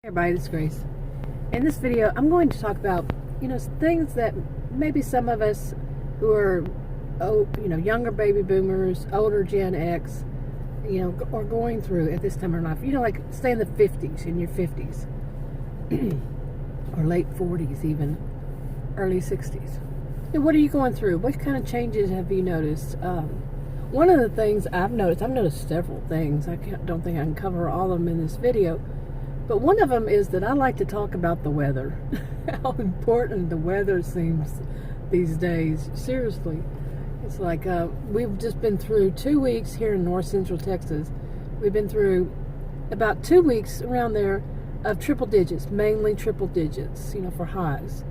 Hey everybody, this is Grace. In this video, I'm going to talk about, things that maybe some of us who are, younger baby boomers, older Gen X, are going through at this time in life. Like say in the 50s, in your 50s, or late 40s even, early 60s. What are you going through? What kind of changes have you noticed? One of the things I've noticed several things. Don't think I can cover all of them in this video. But one of them is that I like to talk about the weather. How important the weather seems these days. Seriously. It's like we've just been through 2 weeks here in north central Texas. We've been through about 2 weeks around there of triple digits, mainly triple digits, for highs.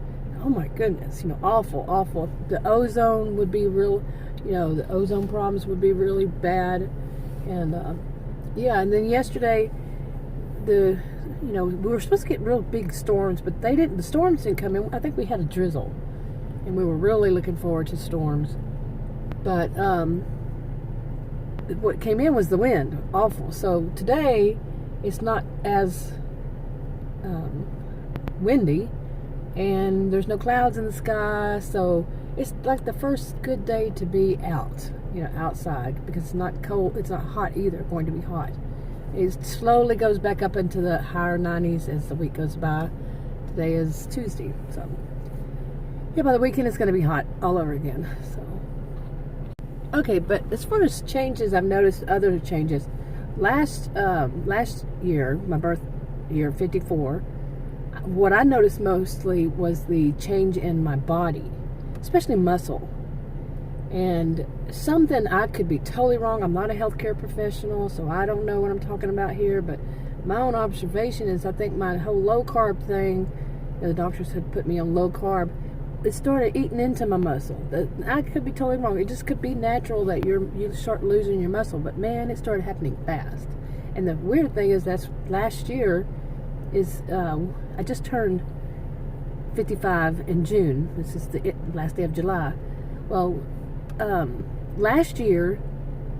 Oh my goodness, awful. The ozone would be real, the ozone problems would be really bad. And and then yesterday, we were supposed to get real big storms, but the storms didn't come in. I think we had a drizzle, and we were really looking forward to storms. But what came in was the wind, awful. So today, it's not as windy, and there's no clouds in the sky, so it's like the first good day to be out, outside, because it's not cold, it's not hot either, going to be hot. It slowly goes back up into the higher 90s as the week goes by. Today is Tuesday, so by the weekend it's going to be hot all over again. So okay, but as far as changes, I've noticed other changes. Last year, my birth year, 54, what I noticed mostly was the change in my body, especially muscle. And something, I could be totally wrong. I'm not a healthcare professional, so I don't know what I'm talking about here. But my own observation is, I think my whole low carb thing, the doctors had put me on low carb, it started eating into my muscle. I could be totally wrong. It just could be natural that you start losing your muscle. But man, it started happening fast. And the weird thing is, that's last year. I just turned 55 in June. This is the last day of July. Well, last year,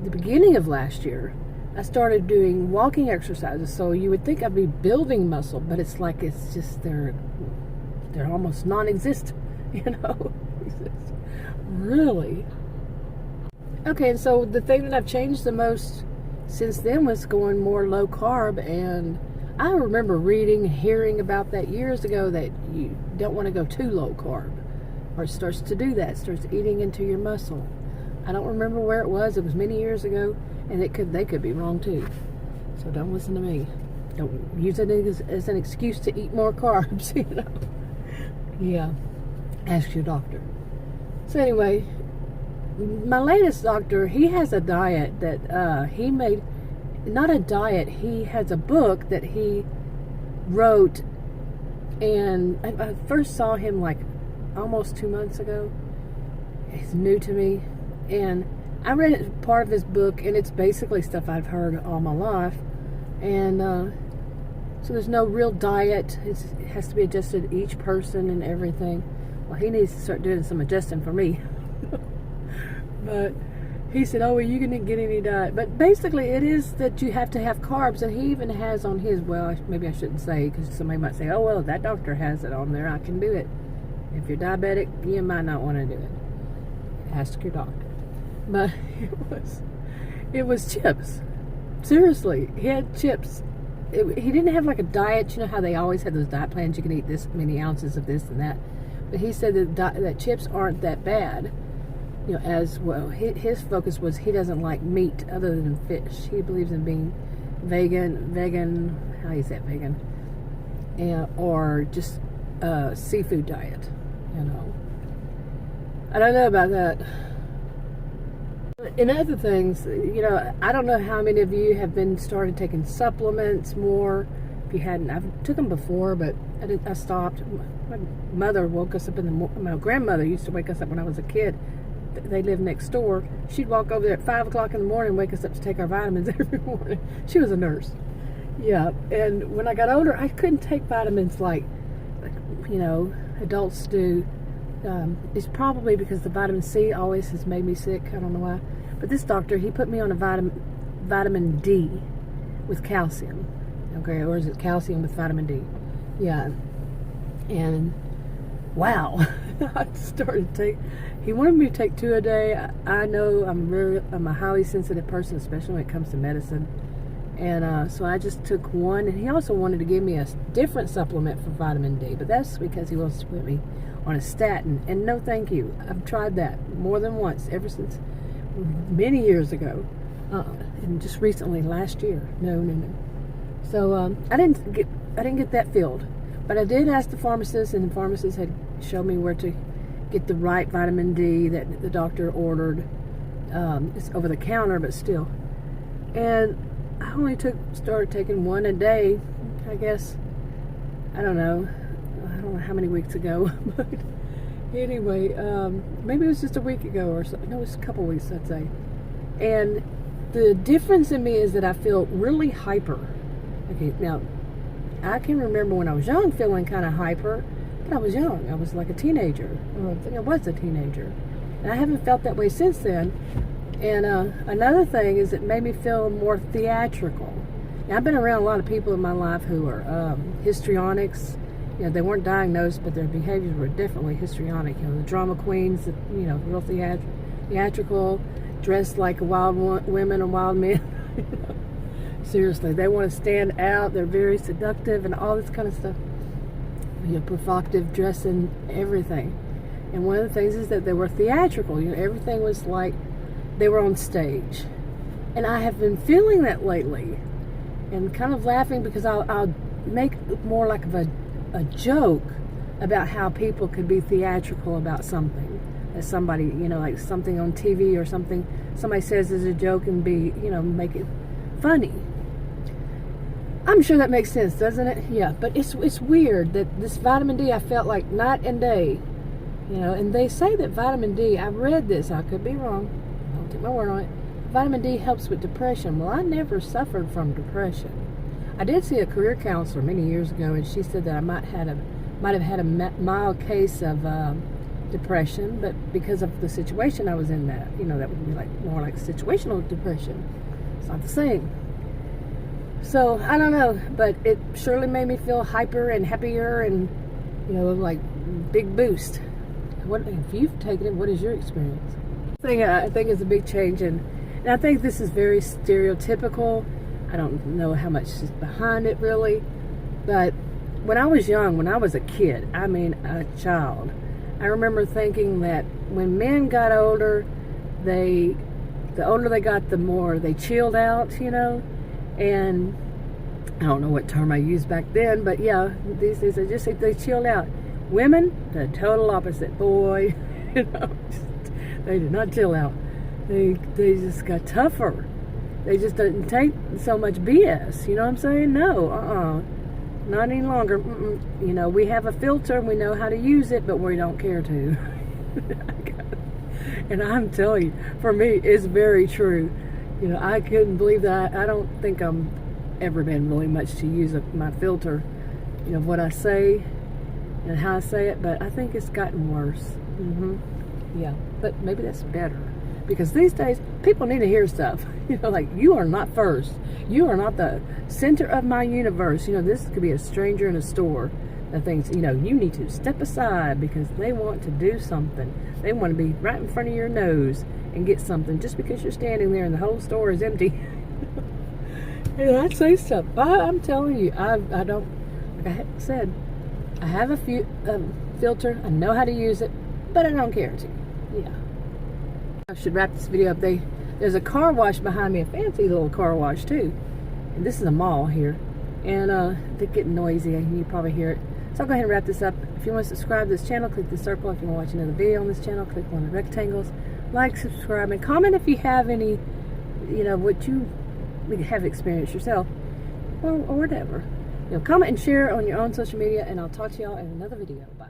the beginning of last year, I started doing walking exercises. So you would think I'd be building muscle, but it's just they're almost non-existent, Really. Okay, and so the thing that I've changed the most since then was going more low carb. And I remember hearing about that years ago, that you don't want to go too low carb, or it starts to do that, starts eating into your muscle. I don't remember where it was. It was many years ago, and they could be wrong too. So don't listen to me. Don't use it as an excuse to eat more carbs, Yeah, ask your doctor. So anyway, my latest doctor, he has a diet that he made. Not a diet, he has a book that he wrote, and I first saw him like almost 2 months ago. He's new to me, and I read part of his book, and it's basically stuff I've heard all my life. And so there's no real diet. It has to be adjusted each person and everything. Well, he needs to start doing some adjusting for me. But he said, oh, well, you didn't get any diet. But basically, it is that you have to have carbs. And he even has on his, well, maybe I shouldn't say, because somebody might say, oh, well, that doctor has it on there, I can do it. If you're diabetic, you might not want to do it. Ask your doctor. But it was chips. Seriously, he had chips. He didn't have like a diet. You know how they always have those diet plans, you can eat this many ounces of this and that. But he said that chips aren't that bad. As well, his focus was, he doesn't like meat other than fish. He believes in being vegan, how do you say it, vegan? Or just a seafood diet, I don't know about that. In other things, I don't know how many of you have started taking supplements more. If you hadn't, I've took them before, but I stopped. My mother woke us up in the morning. My grandmother used to wake us up when I was a kid. They lived next door. She'd walk over there at 5 o'clock in the morning and wake us up to take our vitamins every morning. She was a nurse. Yeah, and when I got older, I couldn't take vitamins like adults do. It's probably because the vitamin C always has made me sick. I don't know why. But this doctor, he put me on a vitamin D with calcium. Okay, or is it calcium with vitamin D? Yeah. And wow, I started to take. He wanted me to take 2 a day. I know I'm a highly sensitive person, especially when it comes to medicine. And so I just took 1. And he also wanted to give me a different supplement for vitamin D, but that's because he wants to put me on a statin. And no, thank you. I've tried that more than once, ever since many years ago, and just recently, last year. No. So I didn't get that filled, but I did ask the pharmacist, and the pharmacist had showed me where to get the right vitamin D that the doctor ordered. It's over the counter, but still. And I only started taking 1 a day, I guess. I don't know how many weeks ago, but anyway, maybe it was just a week ago or so. No, it was a couple weeks, I'd say. And the difference in me is that I feel really hyper. Okay, now, I can remember when I was young feeling kind of hyper, but I was young. I was like a teenager. I think I was a teenager. And I haven't felt that way since then. And another thing is it made me feel more theatrical. Now, I've been around a lot of people in my life who are histrionics. You know, they weren't diagnosed, but their behaviors were definitely histrionic. You know, the drama queens, you know, real theatrical, dressed like wild women or wild men. You know? Seriously, they want to stand out. They're very seductive and all this kind of stuff. You know, provocative dressing, everything. And one of the things is that they were theatrical. You know, everything was like they were on stage. And I have been feeling that lately, and kind of laughing because I'll make more like of a joke about how people could be theatrical about something that somebody, you know, like something on TV or something somebody says is a joke, and be, you know, make it funny. I'm sure that makes sense, doesn't it? Yeah, but it's weird that this vitamin D, I felt like night and day, you know. And they say that vitamin D, I've read this, I could be wrong, I'll take my word on it, vitamin D helps with depression. Well, I never suffered from depression. I did see a career counselor many years ago, and she said that I might have had a mild case of depression, but because of the situation I was in, that, you know, that would be like more like situational depression. It's not the same. So I don't know, but it surely made me feel hyper and happier, and, you know, like big boost. What if you've taken it? What is your experience? I think is a big change, and I think this is very stereotypical. I don't know how much is behind it really, but when I was young, when I was a kid, I mean a child, I remember thinking that when men got older, the older they got, the more they chilled out, you know. And I don't know what term I used back then, but yeah, these days I just say they chilled out. Women, the total opposite. Boy, you know, they did not chill out. They just got tougher. They just didn't take so much BS. You know what I'm saying? No, not any longer. You know, we have a filter and we know how to use it, but we don't care to. And I'm telling you, for me, it's very true. You know, I couldn't believe that. I don't think I'm ever been really much to use my filter, you know, what I say and how I say it, but I think it's gotten worse. Yeah, but maybe that's better, because these days people need to hear stuff. You know, like, you are not first. You are not the center of my universe. You know, this could be a stranger in a store that thinks, you know, you need to step aside because they want to do something. They want to be right in front of your nose and get something just because you're standing there and the whole store is empty. And I say stuff. I'm telling you, I don't, like I said, I have a filter. I know how to use it, but I don't care to. Yeah. I should wrap this video up. There's a car wash behind me, a fancy little car wash too. And this is a mall here. And they're getting noisy, and you probably hear it. So I'll go ahead and wrap this up. If you want to subscribe to this channel, click the circle. If you want to watch another video on this channel, click one of the rectangles. Like, subscribe, and comment if you have any, you know, what you have experienced yourself, or whatever. You know, comment and share on your own social media, and I'll talk to y'all in another video. Bye.